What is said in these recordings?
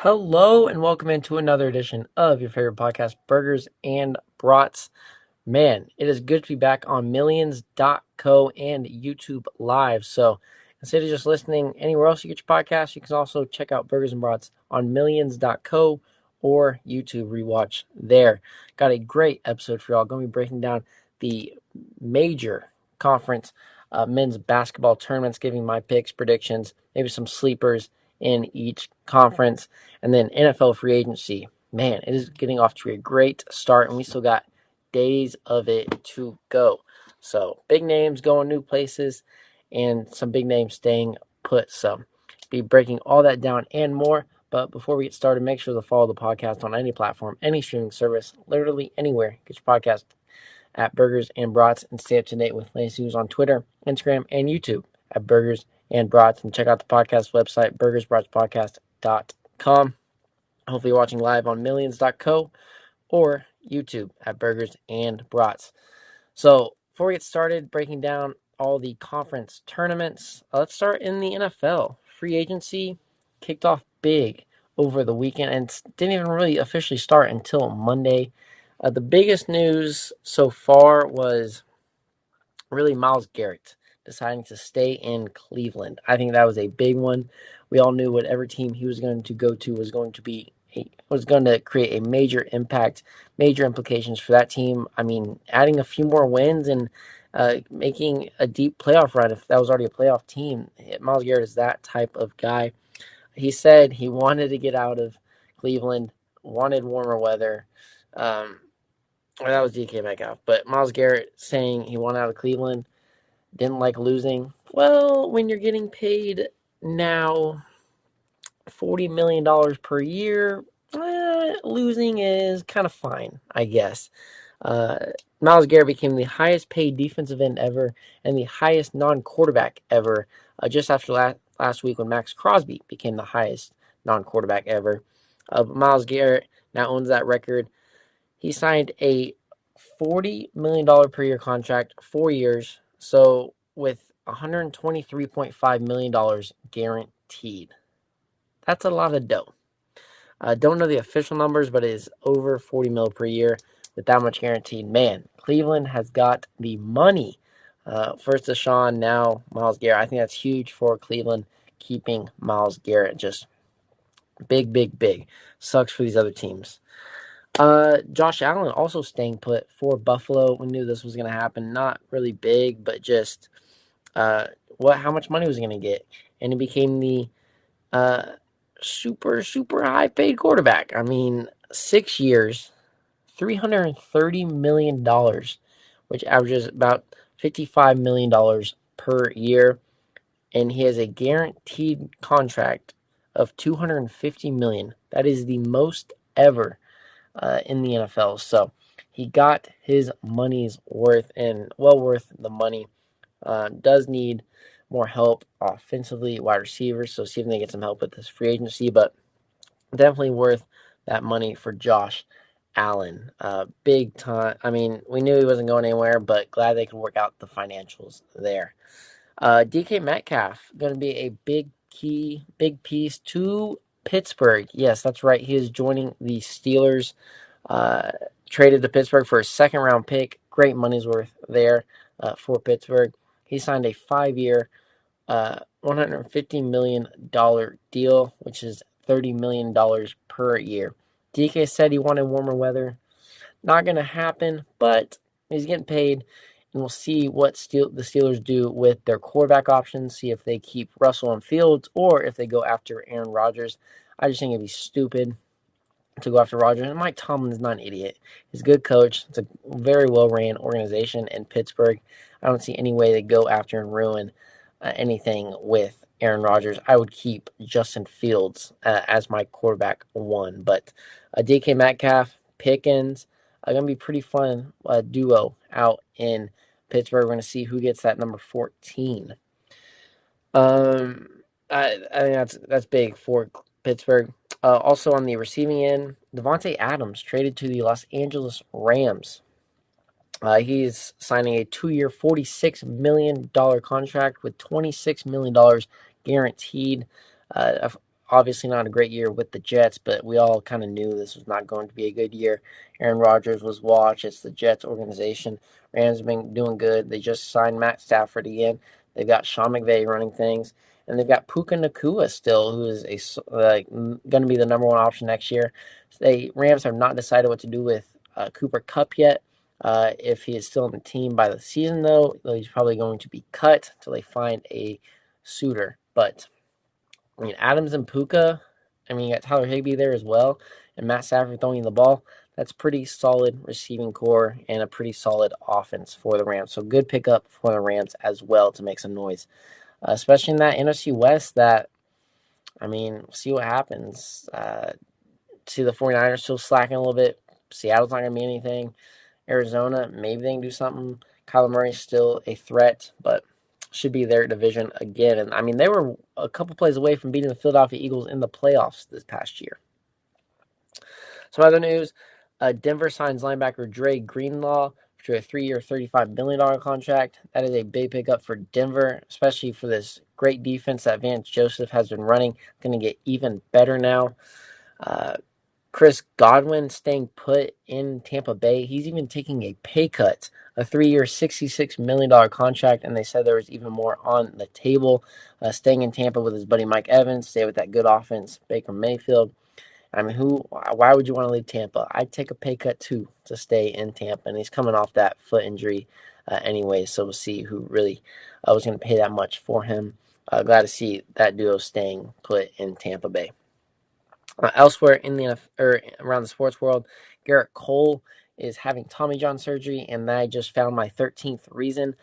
Hello and welcome into another edition of your favorite podcast, Burgers and Brats. Man, it is good to be back on millions.co and YouTube Live. So instead of just listening anywhere else you get your podcast, you can also check out Burgers and Brats on millions.co or YouTube rewatch there. Got a great episode for y'all. Going to be breaking down the major conference men's basketball tournaments, giving my picks, predictions, maybe some sleepers in each conference, and then NFL free agency. Man, it is getting off to a great start, and we still got days of it to go. So big names going new places and some big names staying put. So be breaking all that down and more. But before we get started, make sure to follow the podcast on any platform, any streaming service, literally anywhere. Get your podcast at Burgers and Brats and stay up to date with latest news on Twitter, Instagram, and YouTube at Burgers and Brats. And check out the podcast website, burgersbratspodcast.com. Hopefully you're watching live on millions.co or YouTube at Burgers and Brats. So before we get started breaking down all the conference tournaments, let's start in the NFL. Free agency kicked off big over the weekend and didn't even really officially start until Monday. The biggest news so far was really Myles Garrett deciding to stay in Cleveland. I think that was a big one. We all knew whatever team he was going to go to was going to create a major impact, major implications for that team. I mean, adding a few more wins and making a deep playoff run if that was already a playoff team. Myles Garrett is that type of guy. He said he wanted to get out of Cleveland, wanted warmer weather. Well, that was DK Metcalf, but Myles Garrett saying he wanted out of Cleveland, didn't like losing. Well, when you're getting paid now $40 million per year, losing is kind of fine, I guess. Uh, Myles Garrett became the highest paid defensive end ever and the highest non-quarterback ever, just after last week when Max Crosby became the highest non-quarterback ever. But Myles Garrett now owns that record. He signed a $40 million per year contract, 4 years, so with $123.5 million guaranteed. That's a lot of dough. Don't know the official numbers, but it is over 40 mil per year with that much guaranteed. Man, Cleveland has got the money. First Deshaun, now Myles Garrett. I think that's huge for Cleveland, keeping Myles Garrett. Just big, big, big. Sucks for these other teams. Josh Allen also staying put for Buffalo. We knew this was going to happen. Not really big, but just how much money was he going to get? And he became the super, super high paid quarterback. I mean, 6 years, $330 million, which averages about $55 million per year. And he has a guaranteed contract of $250 million. That is the most ever in the NFL. So he got his money's worth and well worth the money. Does need more help offensively, wide receivers. So see if they get some help with this free agency, but definitely worth that money for Josh Allen. Big time. I mean, we knew he wasn't going anywhere, but glad they could work out the financials there. DK Metcalf going to be a big piece to Pittsburgh. Yes, that's right. He is joining the Steelers. Traded to Pittsburgh for a second round pick. Great money's worth there for Pittsburgh. He signed a 5 year, $150 million deal, which is $30 million per year. DK said he wanted warmer weather. Not going to happen, but he's getting paid. And we'll see what the Steelers do with their quarterback options, see if they keep Russell and Fields or if they go after Aaron Rodgers. I just think it'd be stupid to go after Rodgers. And Mike Tomlin's not an idiot. He's a good coach. It's a very well-ran organization in Pittsburgh. I don't see any way they go after and ruin anything with Aaron Rodgers. I would keep Justin Fields as my quarterback one. But DK Metcalf, Pickens, going to be pretty fun duo out in Pittsburgh. We're going to see who gets that number 14. I think that's big for Pittsburgh. Also on the receiving end, Devontae Adams traded to the Los Angeles Rams. He's signing a 2 year, $46 million contract with $26 million guaranteed. Obviously not a great year with the Jets, but we all kind of knew this was not going to be a good year. Aaron Rodgers was washed. It's the Jets organization. Rams have been doing good. They just signed Matt Stafford again. They've got Sean McVay running things, and they've got Puka Nacua still, who is going to be the number one option next year. Rams have not decided what to do with Cooper Kupp yet. If he is still on the team by the season, though, he's probably going to be cut until they find a suitor. But I mean, Adams and Puka. I mean, you got Tyler Higbee there as well, and Matt Stafford throwing the ball. That's pretty solid receiving core and a pretty solid offense for the Rams. So good pickup for the Rams as well to make some noise, especially in that NFC West. That I mean, see what happens. See the 49ers still slacking a little bit. Seattle's not going to be anything. Arizona, maybe they can do something. Kyler Murray's still a threat, but should be their division again. And I mean, they were a couple plays away from beating the Philadelphia Eagles in the playoffs this past year. Some other news: Denver signs linebacker Dre Greenlaw to a 3-year, $35 million contract. That is a big pickup for Denver, especially for this great defense that Vance Joseph has been running. Going to get even better now. Chris Godwin staying put in Tampa Bay. He's even taking a pay cut, a 3-year, $66 million contract, and they said there was even more on the table. Staying in Tampa with his buddy Mike Evans, stay with that good offense, Baker Mayfield. I mean, why would you want to leave Tampa? I'd take a pay cut too to stay in Tampa, and he's coming off that foot injury anyway, so we'll see who really was going to pay that much for him. Glad to see that duo staying put in Tampa Bay. Elsewhere in the around the sports world, Garrett Cole is having Tommy John surgery, and I just found my 13th reason.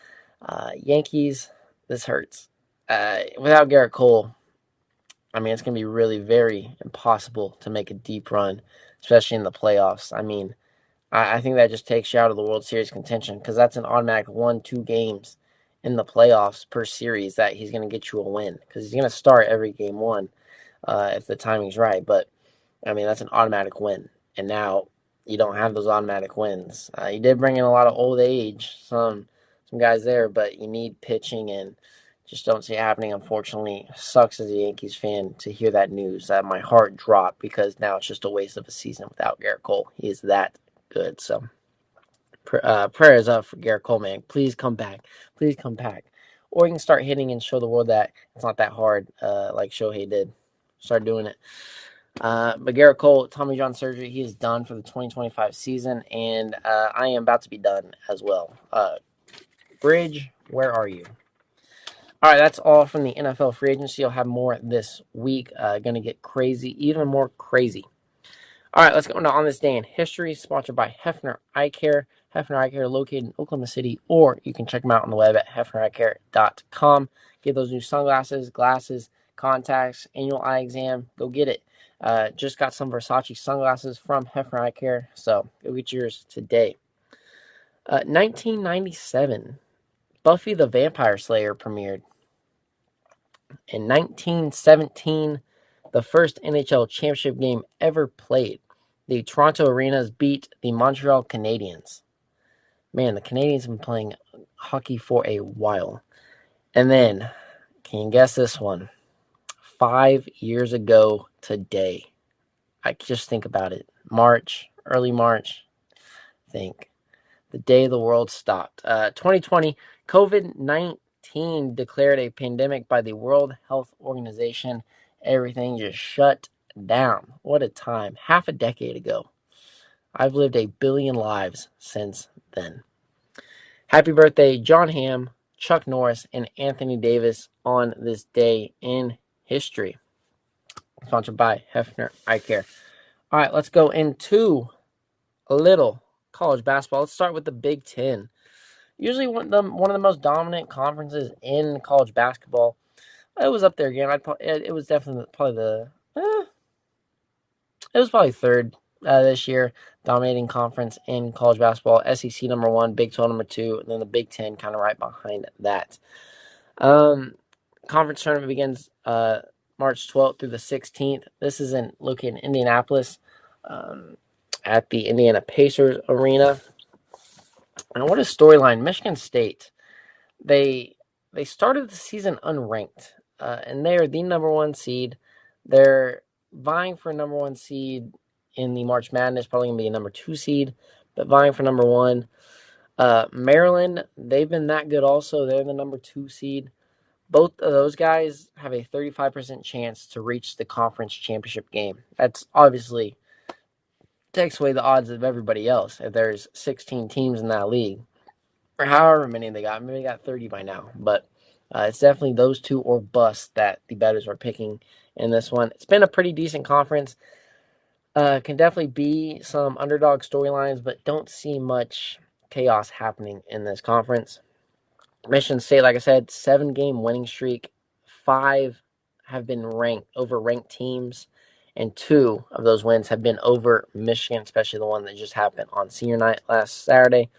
Yankees, this hurts. Without Garrett Cole, I mean, it's going to be really very impossible to make a deep run, especially in the playoffs. I mean, I think that just takes you out of the World Series contention because that's an automatic 1-2 games in the playoffs per series that he's going to get you a win because he's going to start every game one. If the timing's right. But, I mean, that's an automatic win. And now you don't have those automatic wins. You did bring in a lot of old age, some guys there, but you need pitching and just don't see it happening, unfortunately. Sucks as a Yankees fan to hear that news. My heart dropped because now it's just a waste of a season without Garrett Cole. He is that good. So, prayers up for Garrett Cole, man. Please come back. Please come back. Or you can start hitting and show the world that it's not that hard like Shohei did. Start doing it. But Garrett Cole, Tommy John surgery, he is done for the 2025 season, and I am about to be done as well. Bridge, where are you? All right, that's all from the NFL free agency. I'll have more this week. Going to get crazy, even more crazy. All right, let's go on this day in history, sponsored by Hefner Eye Care. Hefner Eye Care located in Oklahoma City, or you can check them out on the web at hefnereyecare.com. Get those new sunglasses, glasses, contacts, annual eye exam. Go get it. Just got some Versace sunglasses from Hefner Eye Care, so go get yours today. 1997, Buffy the Vampire Slayer premiered. In 1917, the first NHL championship game ever played. The Toronto Arenas beat the Montreal Canadiens. Man, the Canadiens have been playing hockey for a while. And then, can you guess this one? 5 years ago today. I just think about it. March, early March, I think. The day the world stopped. 2020, COVID-19 declared a pandemic by the World Health Organization. Everything just shut down. What a time. Half a decade ago. I've lived a billion lives since then. Happy birthday, John Hamm, Chuck Norris, and Anthony Davis on this day in history. Sponsored by Hefner Eye Care. All right, let's go into a little college basketball. Let's start with the Big Ten. Usually one of the most dominant conferences in college basketball. It was up there again. It was definitely it was probably third this year, dominating conference in college basketball. SEC number 1, Big 12 number 2, and then the Big 10 kind of right behind that. Conference tournament begins March 12th through the 16th. This is located in Indianapolis at the Indiana Pacers Arena. And what a storyline. Michigan State, they started the season unranked, and they are the number 1 seed. They're vying for number 1 seed in the March Madness, probably going to be a number 2 seed, but vying for number 1. Maryland, they've been that good also. They're the number 2 seed. Both of those guys have a 35% chance to reach the conference championship game. That's obviously takes away the odds of everybody else if there's 16 teams in that league, or however many they got. Maybe they got 30 by now, but it's definitely those two or bust that the bettors are picking in this one. It's been a pretty decent conference. Can definitely be some underdog storylines, but don't see much chaos happening in this conference. Michigan State, like I said, 7-game winning streak. 5 have been over ranked teams, and 2 of those wins have been over Michigan, especially the one that just happened on senior night last Saturday.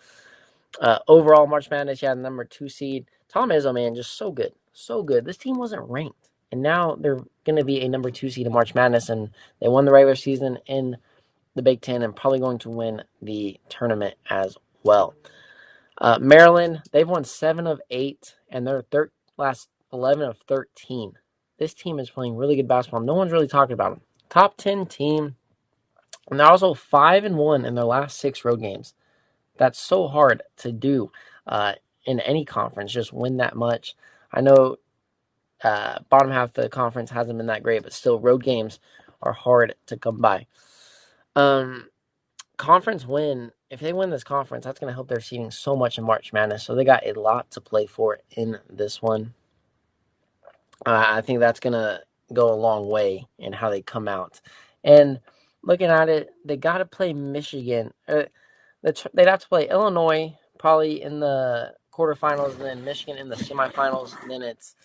Overall, March Madness, yeah, the number 2 seed. Tom Izzo, man, just so good. So good. This team wasn't ranked, and now they're going to be a number 2 seed in March Madness, and they won the regular season in the Big Ten and probably going to win the tournament as well. Maryland, they've won 7 of 8, and they're last 11 of 13. This team is playing really good basketball. No one's really talking about them. Top 10 team, and they're also 5-1 in their last 6 road games. That's so hard to do in any conference, just win that much. I know bottom half of the conference hasn't been that great, but still, road games are hard to come by. Conference win, if they win this conference, that's going to help their seeding so much in March Madness. So they got a lot to play for in this one. I think that's going to go a long way in how they come out. And looking at it, they got to play Michigan. They'd have to play Illinois probably in the quarterfinals, and then Michigan in the semifinals, and then it's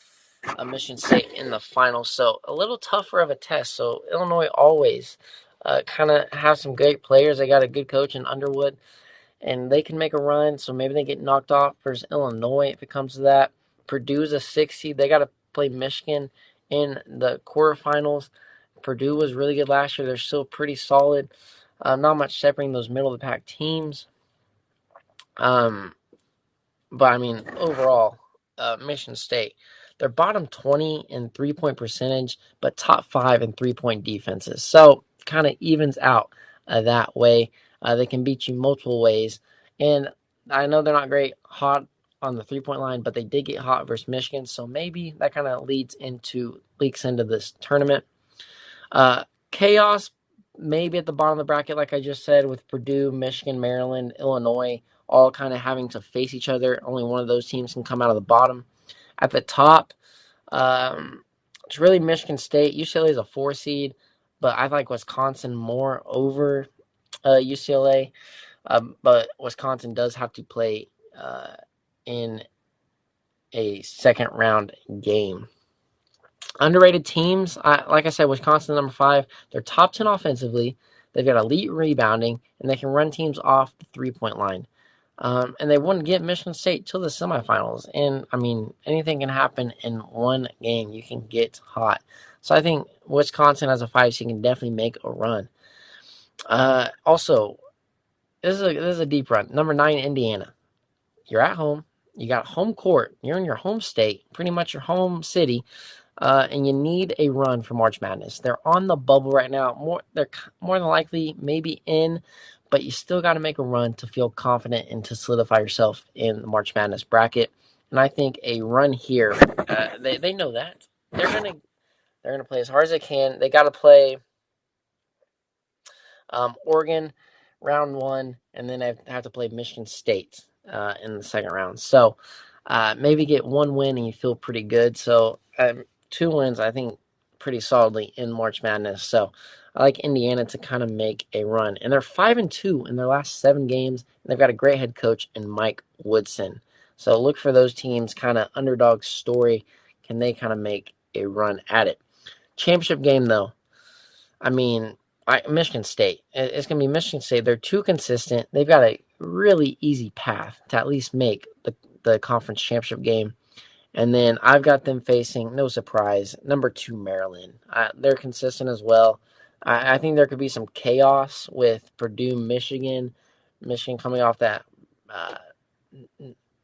Michigan State in the finals. So a little tougher of a test. So Illinois always kind of have some great players. They got a good coach in Underwood, and they can make a run. So maybe they get knocked off versus Illinois if it comes to that. Purdue's a 6 seed. They got to play Michigan in the quarterfinals. Purdue was really good last year. They're still pretty solid. Not much separating those middle of the pack teams. But I mean, overall, Michigan State, they're bottom 20 in 3-point percentage, but top 5 in 3-point defenses. So kind of evens out that way. They can beat you multiple ways. And I know they're not great hot on the 3-point line, but they did get hot versus Michigan. So maybe that kind of leaks into this tournament. Chaos maybe at the bottom of the bracket, like I just said, with Purdue, Michigan, Maryland, Illinois, all kind of having to face each other. Only one of those teams can come out of the bottom. At the top, it's really Michigan State. UCLA is a 4 seed, but I like Wisconsin more over UCLA. But Wisconsin does have to play in a second round game. Underrated teams, like I said, Wisconsin number 5. They're top 10 offensively. They've got elite rebounding, and they can run teams off the 3-point line. And they wouldn't get Michigan State till the semifinals. And, I mean, anything can happen in one game. You can get hot. So I think Wisconsin as a 5 seed can definitely make a run. Also, this is a deep run. Number 9, Indiana. You're at home. You got home court. You're in your home state, pretty much your home city. And you need a run for March Madness. They're on the bubble right now. They're more than likely maybe in, but you still got to make a run to feel confident and to solidify yourself in the March Madness bracket. And I think a run here, they know that they're gonna play as hard as they can. They got to play Oregon round 1, and then they have to play Michigan State in the second round. So maybe get one win and you feel pretty good. So 2 wins, I think, pretty solidly in March Madness. So I like Indiana to kind of make a run. And they're 5-2 in their last 7 games. And they've got a great head coach in Mike Woodson. So look for those teams, kind of underdog story. Can they kind of make a run at it? Championship game, though. I mean, Michigan State. It's going to be Michigan State. They're too consistent. They've got a really easy path to at least make the conference championship game. And then I've got them facing, no surprise, number 2, Maryland. They're consistent as well. I think there could be some chaos with Purdue, Michigan. Michigan coming off that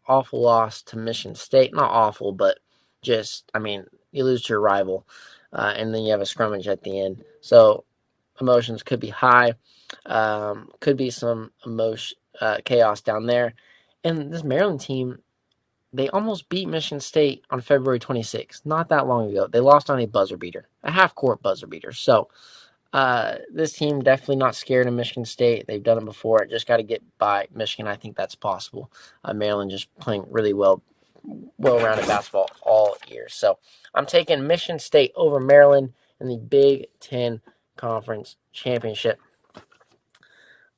awful loss to Michigan State. Not awful, but just, I mean, you lose to your rival. and then you have a scrummage at the end. So emotions could be high, could be some chaos down there. And this Maryland team, they almost beat Michigan State on February 26th, not that long ago. They lost on a buzzer beater, a half-court buzzer beater. So this team definitely not scared of Michigan State. They've done it before. Just got to get by Michigan. I think that's possible. Maryland just playing really well-rounded basketball all year. So I'm taking Michigan State over Maryland in the Big Ten Conference Championship.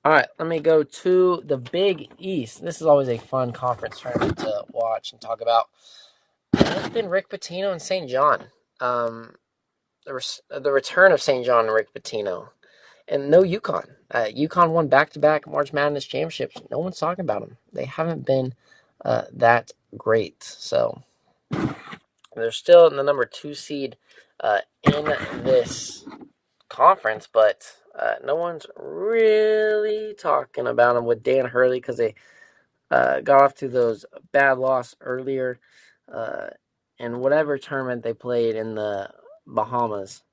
All right, let me go to the Big East. This is always a fun conference tournament to watch and talk about. And it's been Rick Pitino and St. John. The return of St. John and Rick Pitino. And no UConn. UConn won back-to-back March Madness championships. No one's talking about them. They haven't been that great. So they're still in the number 2 seed in this conference, but no one's really talking about them with Dan Hurley because they got off to those bad loss earlier in whatever tournament they played in the Bahamas.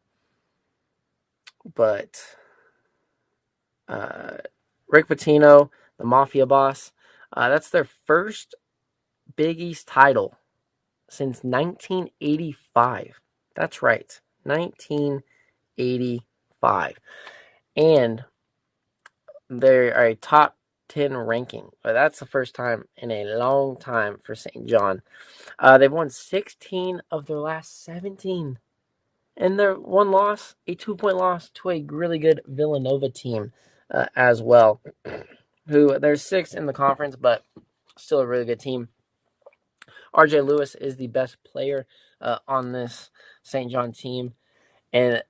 But Rick Pitino, the Mafia boss, that's their first Big East title since 1985. That's right, 1985. And they are a top 10 ranking. That's the first time in a long time for St. John. They've won 16 of their last 17. And their one loss, a 2-point loss to a really good Villanova team as well, who they're 6th in the conference, but still a really good team. RJ Lewis is the best player on this St. John team. And,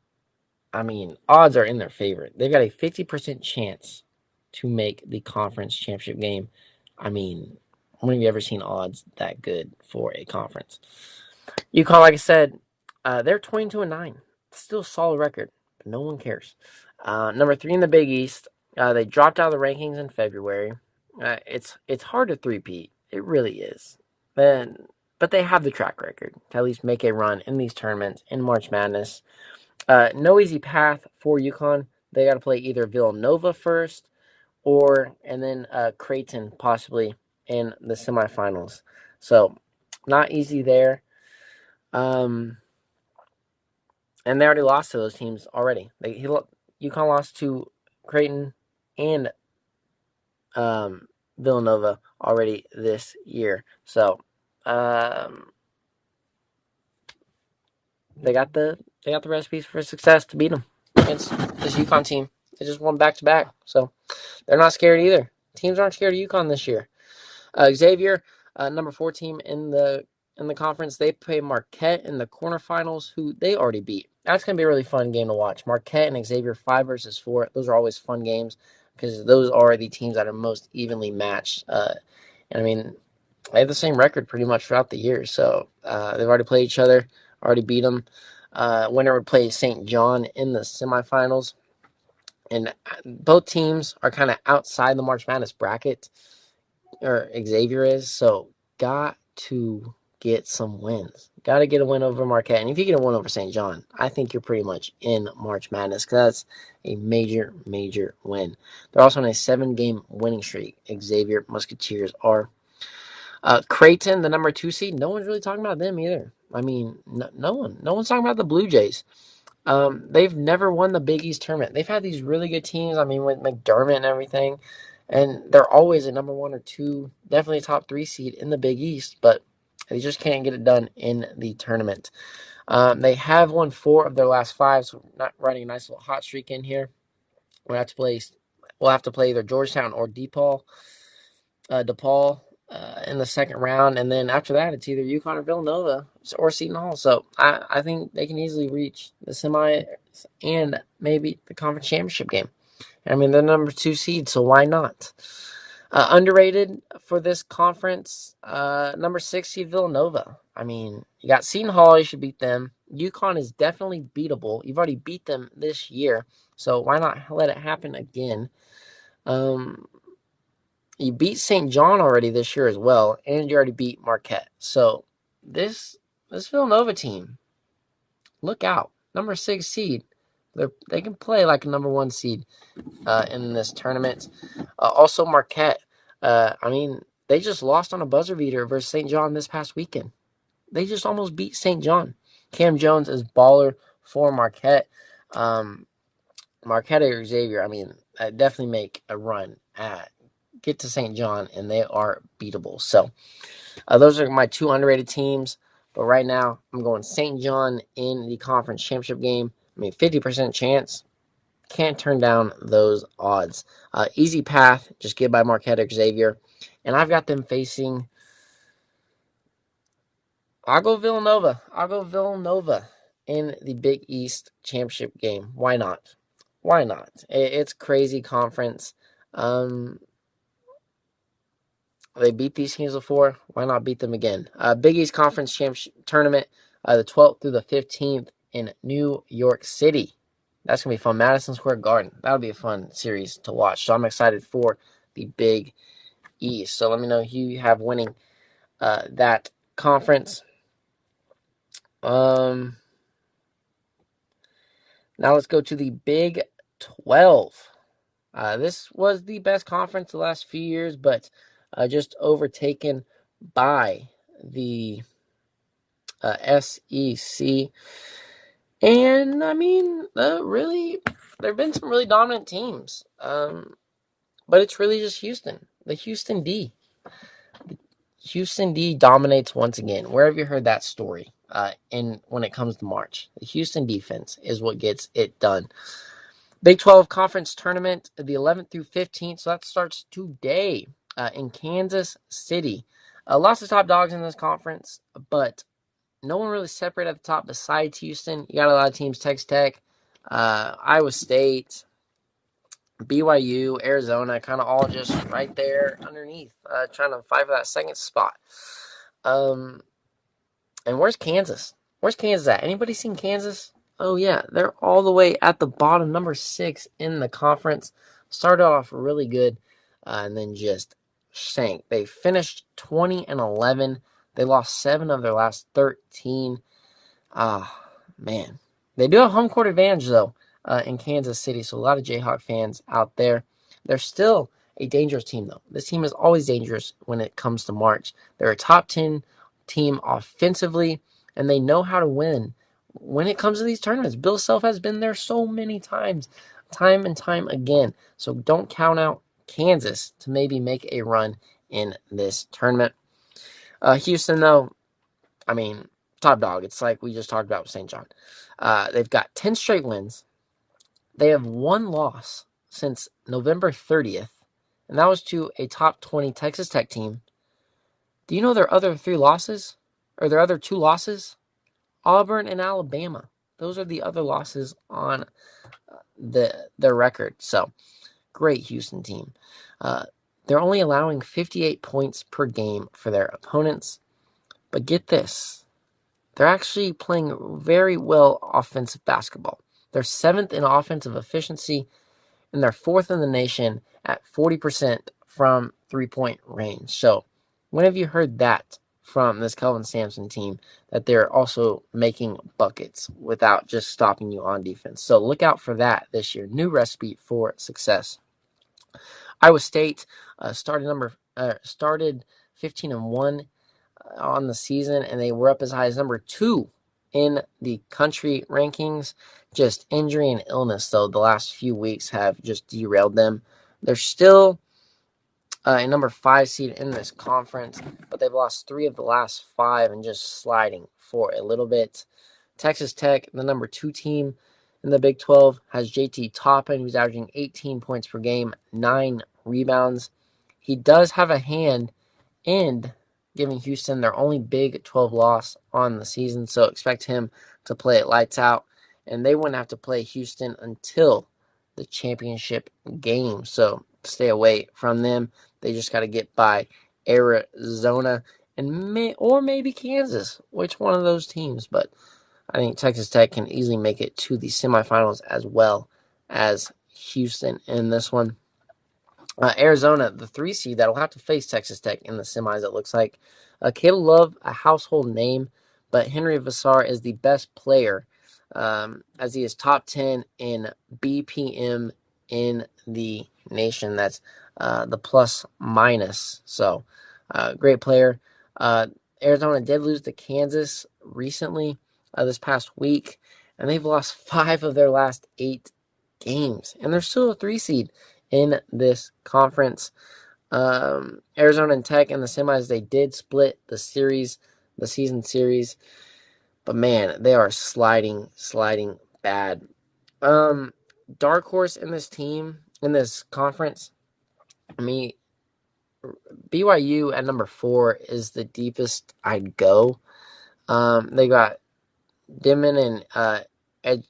I mean, odds are in their favor. They've got a 50% chance to make the conference championship game. I mean, when have you ever seen odds that good for a conference? UConn, like I said, they're 22-9. Still a solid record, but no one cares. Number 3 in the Big East. They dropped out of the rankings in February. It's hard to three-peat. It really is. But they have the track record to at least make a run in these tournaments in March Madness. No easy path for UConn. They got to play either Villanova first and then Creighton possibly in the semifinals. So not easy there. And they already lost to those teams already. UConn lost to Creighton and Villanova already this year. So they got the recipes for success to beat them against this UConn team. They just won back-to-back. So they're not scared either. Teams aren't scared of UConn this year. Xavier, number 4 team in the conference, they play Marquette in the quarterfinals, who they already beat. That's going to be a really fun game to watch. Marquette and Xavier 5 versus 4. Those are always fun games because those are the teams that are most evenly matched. And I mean, they have the same record pretty much throughout the year. So they've already played each other, already beat them. Winner would play St. John in the semifinals. And both teams are kind of outside the March Madness bracket, or Xavier is, so got to get some wins. Got to get a win over Marquette. And if you get a win over St. John, I think you're pretty much in March Madness because that's a major, major win. They're also on a 7-game winning streak. Xavier Musketeers are. Creighton, the number 2 seed, no one's really talking about them either. I mean, no one. No one's talking about the Blue Jays. They've never won the Big East tournament. They've had these really good teams, I mean, with McDermott and everything, and they're always a number 1 or 2, definitely a top 3 seed in the Big East, but they just can't get it done in the tournament. They have won 4 of their last 5, so not running a nice little hot streak in here. We'll have to play either Georgetown or DePaul in the second round, and then after that, it's either UConn or Villanova or Seton Hall. So I think they can easily reach the semi and maybe the conference championship game. I mean, they're number 2 seed, so why not? Underrated for this conference, number 6 seed Villanova. I mean, you got Seton Hall, you should beat them. UConn is definitely beatable. You've already beat them this year, so why not let it happen again? You beat St. John already this year as well, and you already beat Marquette. So this Villanova team, look out. number 6 seed. They can play like a number 1 seed in this tournament. Also, Marquette. They just lost on a buzzer beater versus St. John this past weekend. They just almost beat St. John. Cam Jones is baller for Marquette. Marquette or Xavier, definitely make a run get to St. John, and they are beatable. So those are my 2 underrated teams. But right now, I'm going St. John in the conference championship game. 50% chance. Can't turn down those odds. Easy path, just get by Marquette or Xavier. And I've got them facing. I'll go Villanova. In the Big East championship game. Why not? Why not? It's crazy conference. They beat these teams before. Why not beat them again? Big East Conference Championship Tournament, the 12th through the 15th in New York City. That's going to be fun. Madison Square Garden. That'll be a fun series to watch. So I'm excited for the Big East. So let me know who you have winning that conference. Now let's go to the Big 12. This was the best conference the last few years, but just overtaken by the SEC. And really, there have been some really dominant teams. But it's really just Houston, the Houston D. Houston D dominates once again. Where have you heard that story? When it comes to March, the Houston defense is what gets it done. Big 12 Conference Tournament, the 11th through 15th. So that starts today in Kansas City. Lots of top dogs in this conference, but no one really separated at the top besides Houston. You got a lot of teams, Texas Tech, Iowa State, BYU, Arizona, kind of all just right there underneath, trying to fight for that second spot. And where's Kansas? Where's Kansas at? Anybody seen Kansas? Oh, yeah, they're all the way at the bottom, number 6 in the conference. Started off really good, and then just sank. They finished 20-11. They lost 7 of their last 13. Man. They do have home court advantage, though, in Kansas City, so a lot of Jayhawk fans out there. They're still a dangerous team, though. This team is always dangerous when it comes to March. They're a top 10 team offensively, and they know how to win when it comes to these tournaments. Bill Self has been there so many times, time and time again. So don't count out Kansas to maybe make a run in this tournament. Houston, though, top dog. It's like we just talked about with St. John. They've got 10 straight wins. They have 1 loss since November 30th, and that was to a top 20 Texas Tech team. Do you know their other 3 losses? Or their other 2 losses? Auburn and Alabama. Those are the other losses on their record. So, great Houston team. They're only allowing 58 points per game for their opponents. But get this. They're actually playing very well offensive basketball. They're 7th in offensive efficiency, and they're 4th in the nation at 40% from three-point range. So, when have you heard that from this Kelvin Sampson team, that they're also making buckets without just stopping you on defense? So, look out for that this year. New recipe for success. Iowa State started 15-1 on the season, and they were up as high as number 2 in the country rankings. Just injury and illness, though, the last few weeks have just derailed them. They're still a number 5 seed in this conference, but they've lost 3 of the last 5 and just sliding for a little bit. Texas Tech, the number 2 team in the Big 12, has JT Toppin, who's averaging 18 points per game, 9 rebounds. He does have a hand in giving Houston their only Big 12 loss on the season, so expect him to play it lights out. And they wouldn't have to play Houston until the championship game, so stay away from them. They just got to get by Arizona and maybe Kansas, which one of those teams. But I think Texas Tech can easily make it to the semifinals as well as Houston in this one. Arizona, the 3 seed, that'll have to face Texas Tech in the semis, it looks like. Caleb Love, a household name, but Henry Vassar is the best player as he is top 10 in BPM in the nation. That's the plus minus. So, great player. Arizona did lose to Kansas recently, this past week, and they've lost 5 of their last 8 games, and they're still a 3 seed in this conference. Arizona and Tech in the semis, they did split the season series, but man, they are sliding bad. Dark horse in this conference. I mean, BYU at number 4 is the deepest I'd go. They got Dimon and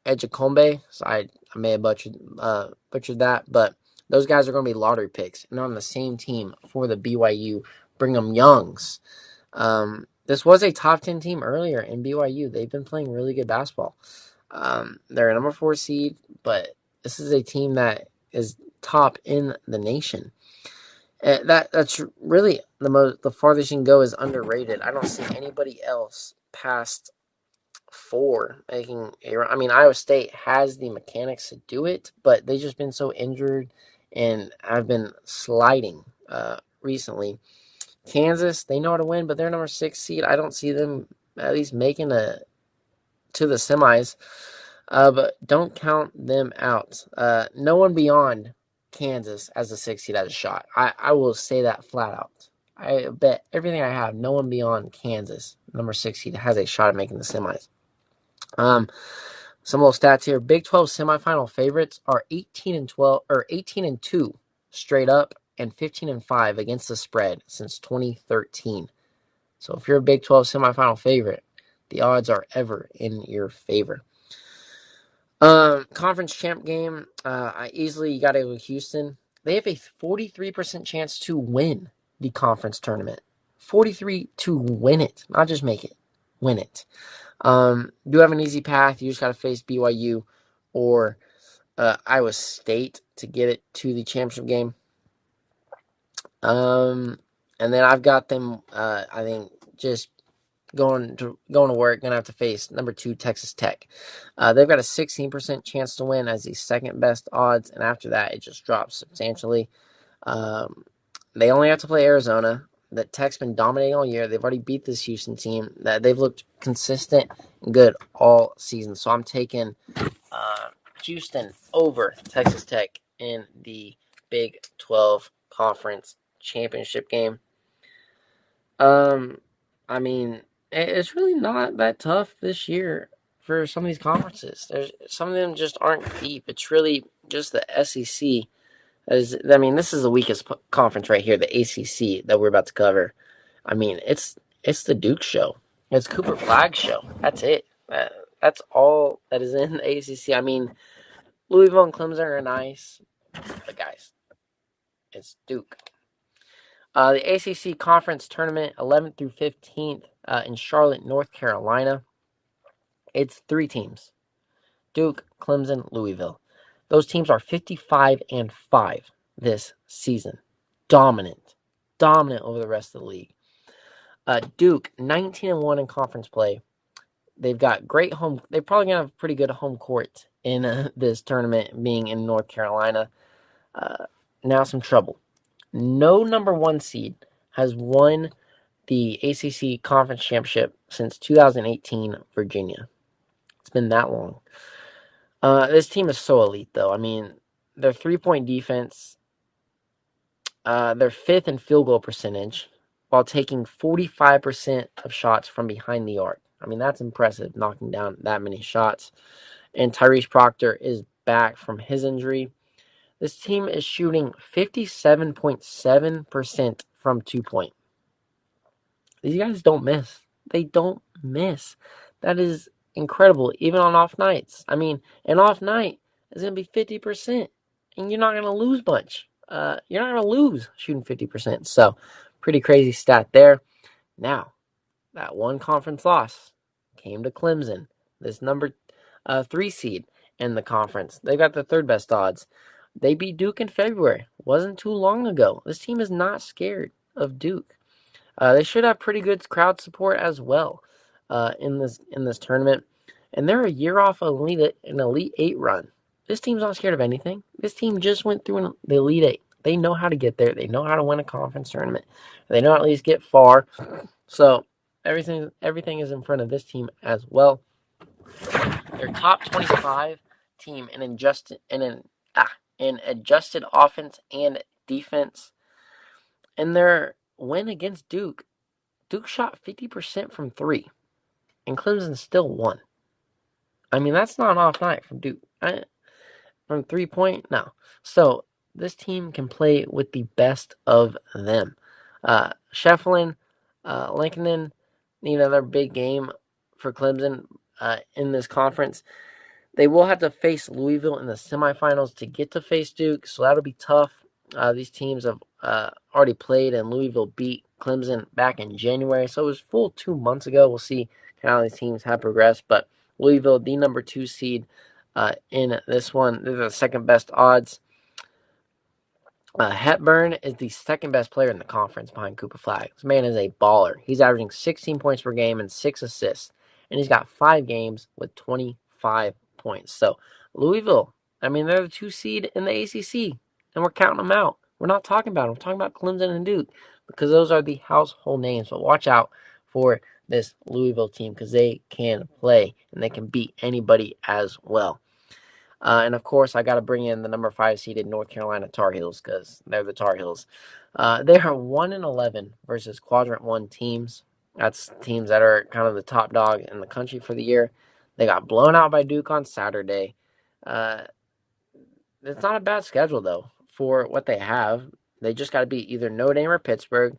Edgecombe, so I may have butchered that, but those guys are going to be lottery picks, and on the same team for the BYU Brigham Youngs. This was a top 10 team earlier in BYU. They've been playing really good basketball. They're a number 4 seed, but this is a team that is top in the nation. That's really the farthest you can go is underrated. I don't see anybody else past 4 making a run. I mean, Iowa State has the mechanics to do it, but they've just been so injured and have been sliding recently. Kansas, they know how to win, but they're number 6 seed. I don't see them at least making to the semis, but don't count them out. No one beyond Kansas as a 6 seed has a shot. I will say that flat out. I bet everything I have, no one beyond Kansas, number 6 seed, has a shot at making the semis. Some little stats here. Big 12 semifinal favorites are 18-2 straight up and 15-5 against the spread since 2013. So if you're a Big 12 semifinal favorite, the odds are ever in your favor. Conference champ game, you got to go with Houston. They have a 43% chance to win the conference tournament. 43 to win it, not just make it, win it. Do have an easy path. You just got to face BYU or Iowa State to get it to the championship game. And then I've got them, I think, just going to work, going to have to face number 2 Texas Tech. They've got a 16% chance to win as the second best odds, and after that it just drops substantially. They only have to play Arizona. That Tech's been dominating all year. They've already beat this Houston team. That they've looked consistent and good all season. So I'm taking Houston over Texas Tech in the Big 12 Conference Championship game. I mean, it's really not that tough this year for some of these conferences. Some of them just aren't deep. It's really just the SEC. This is the weakest conference right here, the ACC that we're about to cover. I mean, it's the Duke show. It's Cooper Flagg's show. That's it. That's all that is in the ACC. I mean, Louisville and Clemson are nice, but guys, it's Duke. The ACC Conference Tournament, 11th through 15th in Charlotte, North Carolina. It's 3 teams: Duke, Clemson, Louisville. Those teams are 55-5 this season. Dominant over the rest of the league. Duke, 19-1 in conference play. They've got great home. They're probably going to have pretty good home court in this tournament, being in North Carolina. Now some trouble. No number 1 seed has won the ACC Conference Championship since 2018, Virginia. It's been that long. This team is so elite, though. I mean, their 3-point defense, they're 5th in field goal percentage, while taking 45% of shots from behind the arc. I mean, that's impressive, knocking down that many shots. And Tyrese Proctor is back from his injury. This team is shooting 57.7% from 2-point. These guys don't miss. They don't miss. That is incredible, even on off nights. I mean, an off night is going to be 50%, and you're not going to lose much. You're not going to lose shooting 50%. So, pretty crazy stat there. Now, that one conference loss came to Clemson, this number 3 seed in the conference. They got the 3rd best odds. They beat Duke in February. Wasn't too long ago. This team is not scared of Duke. They should have pretty good crowd support as well in this tournament. and they're a year off an Elite Eight run. This team's not scared of anything. This team just went through the Elite Eight. They know how to get there. They know how to win a conference tournament. They know at least get far. So everything is in front of this team as well. Their top 25 team in adjusted offense and defense. And their win against Duke, Duke shot 50% from three, and Clemson still won. I mean, that's not an off night from Duke. From 3 point, no. So this team can play with the best of them. Shefflin, Lincoln, their big game for Clemson in this conference. They will have to face Louisville in the semifinals to get to face Duke, so that'll be tough. These teams have already played, and Louisville beat Clemson back in January, so it was full 2 months ago. We'll see how these teams have progressed, but Louisville, the number 2 seed in this one, they're the second best odds. Hepburn is the second best player in the conference behind Cooper Flagg. This man is a baller. He's averaging 16 points per game and 6 assists, and he's got 5 games with 25 points. So Louisville, I mean, they're the 2 seed in the ACC, and we're counting them out. We're not talking about them. We're talking about Clemson and Duke because those are the household names. But watch out for this Louisville team because they can play and they can beat anybody as well. And of course, I got to bring in the number 5 seeded North Carolina Tar Heels because they're the Tar Heels. They are 1-11 versus Quadrant 1 teams. That's teams that are kind of the top dog in the country for the year. They got blown out by Duke on Saturday. It's not a bad schedule, though, for what they have. They just got to beat either Notre Dame or Pittsburgh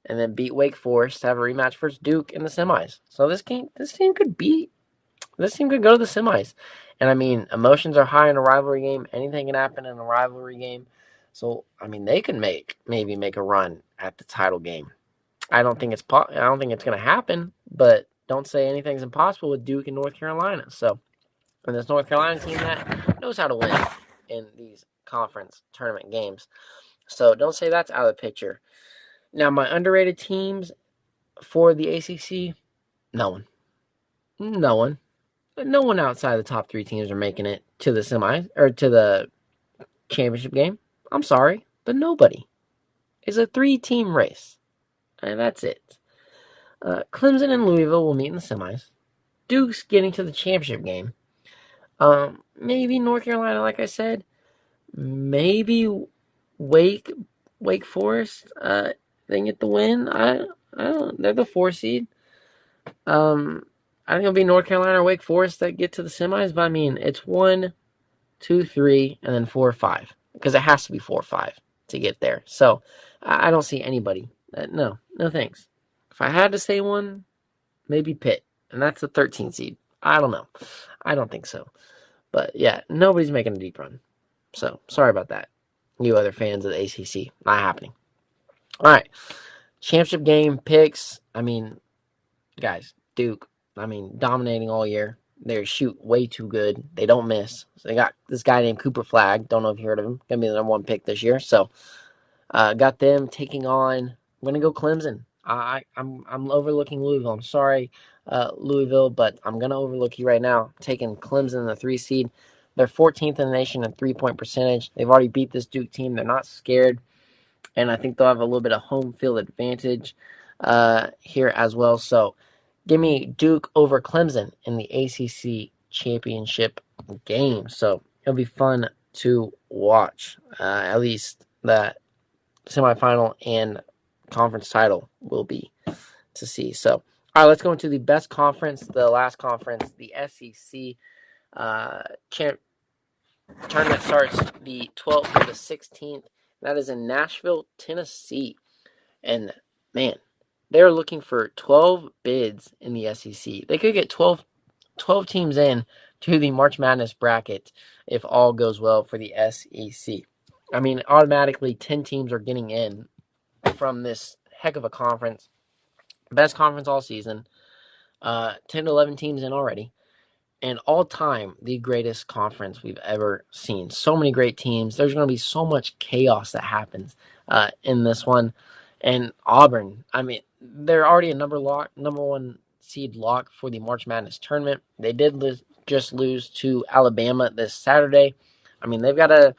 and then beat Wake Forest to have a rematch versus Duke in the semis. So this team could go to the semis. And I mean, emotions are high in a rivalry game. Anything can happen in a rivalry game. So I mean, they can maybe make a run at the title game. I don't think it's going to happen, but don't say anything's impossible with Duke and North Carolina. So, and this North Carolina team that knows how to win in these conference tournament games. So don't say that's out of the picture. Now, my underrated teams for the ACC, no one. No one outside the top 3 teams are making it to the semis or to the championship game. I'm sorry, but nobody. It's a 3-team race, and that's it. Clemson and Louisville will meet in the semis. Duke's getting to the championship game. Maybe North Carolina, like I said. Maybe Wake Forest. They get the win. I don't. They're the 4 seed. I think it'll be North Carolina or Wake Forest that get to the semis, but I mean, it's 1, 2, 3, and then 4, 5 because it has to be 4, 5 to get there. So I don't see anybody. No thanks. If I had to say one, maybe Pitt, and that's the 13 seed. I don't know. I don't think so. But yeah, nobody's making a deep run. So sorry about that. You other fans of the ACC, not happening. All right, championship game picks. I mean, guys, Duke. I mean, dominating all year. They shoot way too good. They don't miss. So they got this guy named Cooper Flagg. Don't know if you heard of him. Gonna be the number 1 pick this year. So, got them taking on. I'm gonna go Clemson. I'm overlooking Louisville. I'm sorry, Louisville, but I'm gonna overlook you right now. Taking Clemson, the 3 seed. They're 14th in the nation in 3-point percentage. They've already beat this Duke team. They're not scared, and I think they'll have a little bit of home field advantage here as well. So. Give me Duke over Clemson in the ACC championship game. So it'll be fun to watch. At least that semifinal and conference title will be to see. So, all right, let's go into the best conference, the last conference, the SEC. Tournament starts the 12th to the 16th. That is in Nashville, Tennessee. And man, they're looking for 12 bids in the SEC. They could get 12 teams in to the March Madness bracket if all goes well for the SEC. I mean, automatically 10 teams are getting in from this heck of a conference. Best conference all season. 10 to 11 teams in already. And all time, the greatest conference we've ever seen. So many great teams. There's going to be so much chaos that happens in this one. And Auburn, I mean, they're already a number 1 seed lock for the March Madness tournament. They did just lose to Alabama this Saturday. I mean, they've got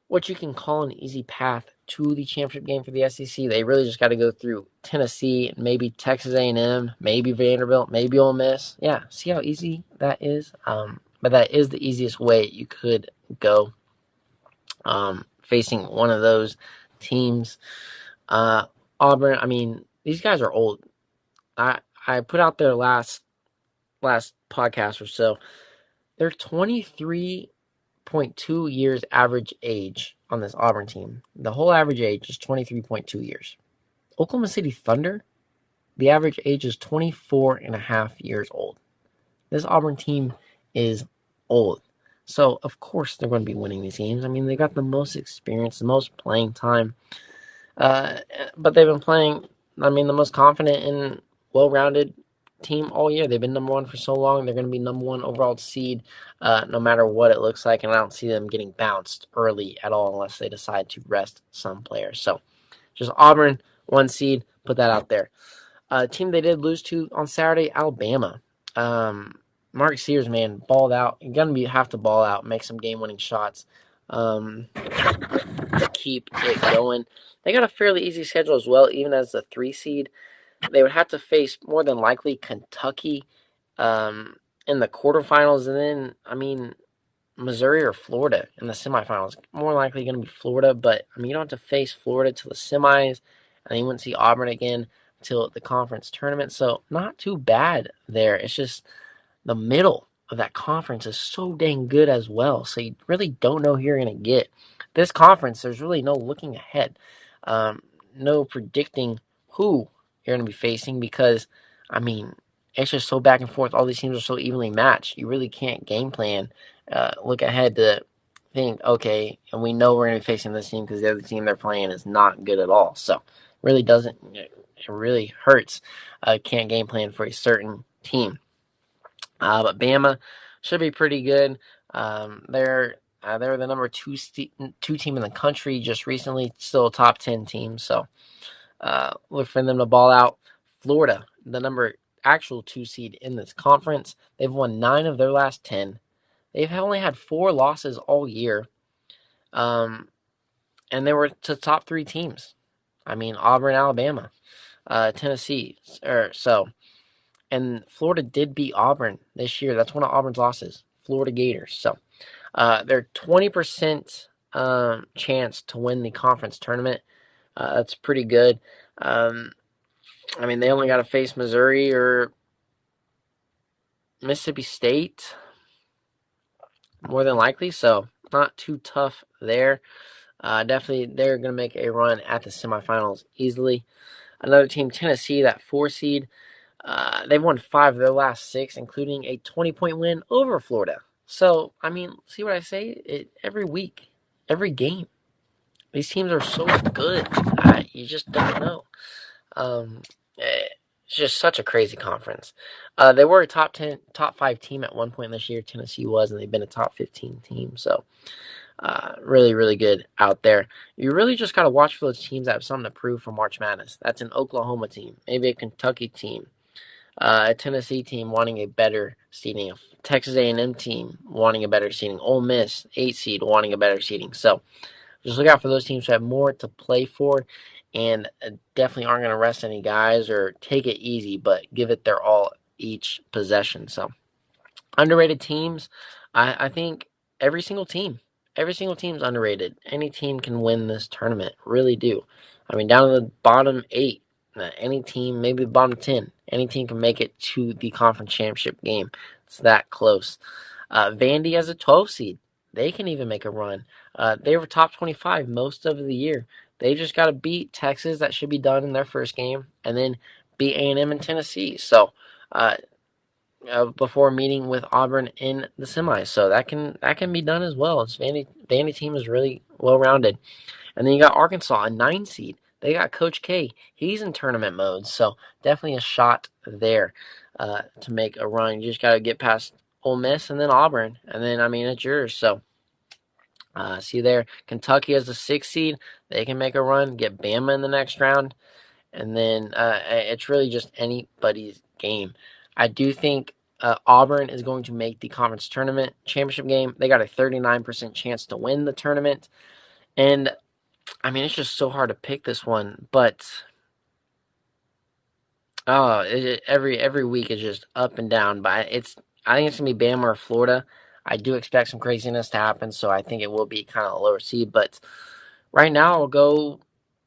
what you can call an easy path to the championship game for the SEC. They really just got to go through Tennessee, maybe Texas A&M, maybe Vanderbilt, maybe Ole Miss. Yeah, see how easy that is? But that is the easiest way you could go, facing one of those teams. Auburn, I mean, these guys are old. I put out their last podcast or so. They're 23.2 years average age on this Auburn team. The whole average age is 23.2 years. Oklahoma City Thunder, the average age is 24 and a half years old. This Auburn team is old. So, of course, they're going to be winning these games. I mean, they got the most experience, the most playing time. Uh, but they've been playing, I mean, the most confident and well-rounded team all year. They've been number one for so long. They're going to be number one overall seed no matter what it looks like. And I don't see them getting bounced early at all unless they decide to rest some players. So just Auburn, one seed, put that out there. Team they did lose to on Saturday, Alabama. Mark Sears, man, balled out. You're going to have to ball out, make some game-winning shots. Keep it going. They got a fairly easy schedule as well, even as the 3 seed. They would have to face more than likely Kentucky in the quarterfinals, and then, I mean, Missouri or Florida in the semifinals. More likely going to be Florida, but, I mean, you don't have to face Florida till the semis, and you wouldn't see Auburn again until the conference tournament, so not too bad there. It's just the middle of that conference is so dang good as well, so you really don't know who you're going to get. This conference, there's really no looking ahead, no predicting who you're going to be facing because, I mean, it's just so back and forth. All these teams are so evenly matched. You really can't game plan, look ahead to think, okay, and we know we're going to be facing this team because the other team they're playing is not good at all. So really doesn't, it really hurts. Can't game plan for a certain team. But Bama should be pretty good. They're the number two team in the country just recently, still a top 10 team. So look for them to ball out. Florida, the number actual 2 seed in this conference, they've won 9 of their last 10. They've only had 4 losses all year, and they were to top 3 teams. I mean, Auburn, Alabama, Tennessee, and Florida did beat Auburn this year. That's one of Auburn's losses, Florida Gators. So they're 20% chance to win the conference tournament. That's pretty good. I mean, they only got to face Missouri or Mississippi State, more than likely. So not too tough there. Definitely, they're going to make a run at the semifinals easily. Another team, Tennessee, that 4 seed. They've won 5 of their last 6, including a 20-point win over Florida. So, I mean, see what I say? Every week, every game, these teams are so good. You just don't know. It's just such a crazy conference. They were a top 5 team at one point this year. Tennessee was, and they've been a top 15 team. So, really, really good out there. You really just got to watch for those teams that have something to prove for March Madness. That's an Oklahoma team, maybe a Kentucky team. A Tennessee team wanting a better seeding, a Texas A&M team wanting a better seeding, Ole Miss 8 seed wanting a better seeding. So just look out for those teams who have more to play for, and definitely aren't going to rest any guys or take it easy, but give it their all each possession. So underrated teams, I think every single team is underrated. Any team can win this tournament, really do. I mean, down to the bottom 8. Any team, maybe the bottom 10, any team can make it to the conference championship game. It's that close. Vandy as a 12 seed, they can even make a run. They were top 25 most of the year. They just got to beat Texas. That should be done in their first game, and then beat A&M and Tennessee. So before meeting with Auburn in the semis, so that can be done as well. It's Vandy team is really well rounded. And then you got Arkansas, a 9 seed. They got Coach K. He's in tournament mode, so definitely a shot there to make a run. You just got to get past Ole Miss and then Auburn, and then, I mean, it's yours. So see there, Kentucky as the 6 seed. They can make a run, get Bama in the next round, and then it's really just anybody's game. I do think Auburn is going to make the conference tournament championship game. They got a 39% chance to win the tournament. And, I mean, it's just so hard to pick this one. But, every week is just up and down. But I think it's going to be Bama or Florida. I do expect some craziness to happen, so I think it will be kind of a lower seed. But right now, I'll go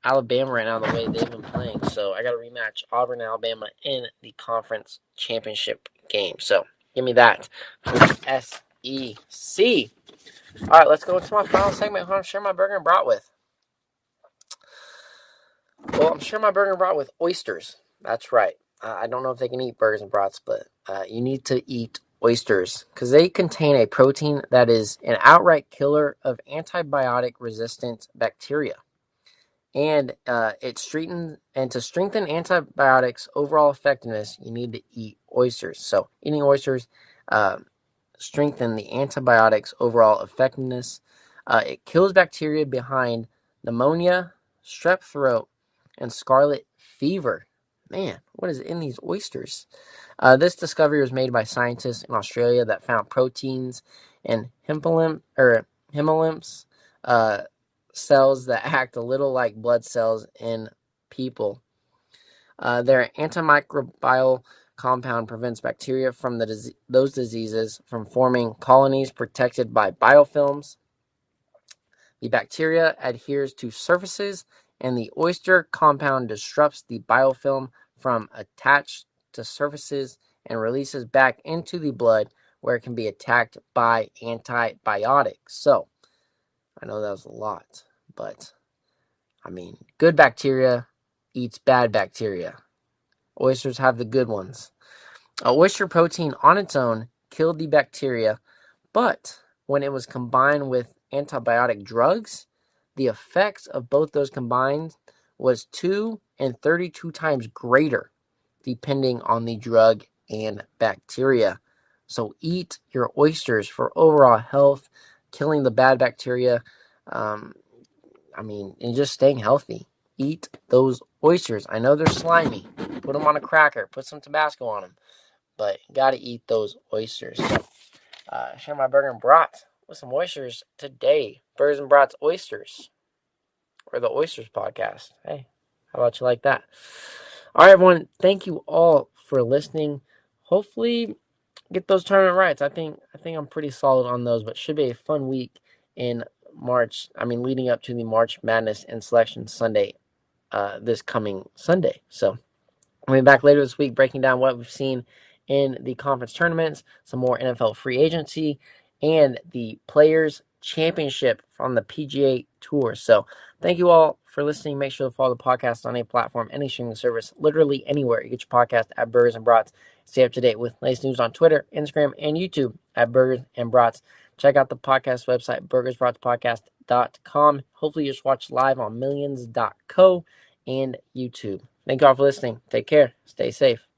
Alabama right now the way they've been playing. So I got to rematch Auburn and Alabama in the conference championship game. So give me that for the SEC. All right, let's go to my final segment, who I'm sharing my burger and brat with. Well, I'm sharing my burger and brat with oysters. That's right. I don't know if they can eat burgers and brats, but you need to eat oysters because they contain a protein that is an outright killer of antibiotic-resistant bacteria. And to strengthen antibiotics overall effectiveness, you need to eat oysters. So eating oysters strengthen the antibiotics overall effectiveness. It kills bacteria behind pneumonia, strep throat, and scarlet fever. Man, what is in these oysters? This discovery was made by scientists in Australia that found proteins in hemolymphs, cells that act a little like blood cells in people. Their antimicrobial compound prevents bacteria from those diseases from forming colonies protected by biofilms. The bacteria adheres to surfaces, and the oyster compound disrupts the biofilm from attached to surfaces and releases back into the blood where it can be attacked by antibiotics. So, I know that was a lot, but I mean, good bacteria eats bad bacteria. Oysters have the good ones. Oyster protein on its own killed the bacteria, but when it was combined with antibiotic drugs, the effects of both those combined was 2 and 32 times greater, depending on the drug and bacteria. So eat your oysters for overall health, killing the bad bacteria. And just staying healthy. Eat those oysters. I know they're slimy. Put them on a cracker. Put some Tabasco on them. But you got to eat those oysters. So, share my burger and brat with some oysters today. Burgers and Brats Oysters. Or the Oysters Podcast. Hey, how about you like that? All right, everyone. Thank you all for listening. Hopefully, get those tournament rights. I think I'm pretty solid on those, but should be a fun week in March. Leading up to the March Madness and Selection Sunday, this coming Sunday. So I'll be back later this week breaking down what we've seen in the conference tournaments, some more NFL free agency, and the Players Championship from the PGA Tour. So thank you all for listening. Make sure to follow the podcast on any platform, any streaming service, literally anywhere. You get your podcast at Burgers and Brats. Stay up to date with latest news on Twitter, Instagram, and YouTube at Burgers and Brats. Check out the podcast website, burgersbratspodcast.com. Hopefully you just watch live on millions.co and YouTube. Thank you all for listening. Take care. Stay safe.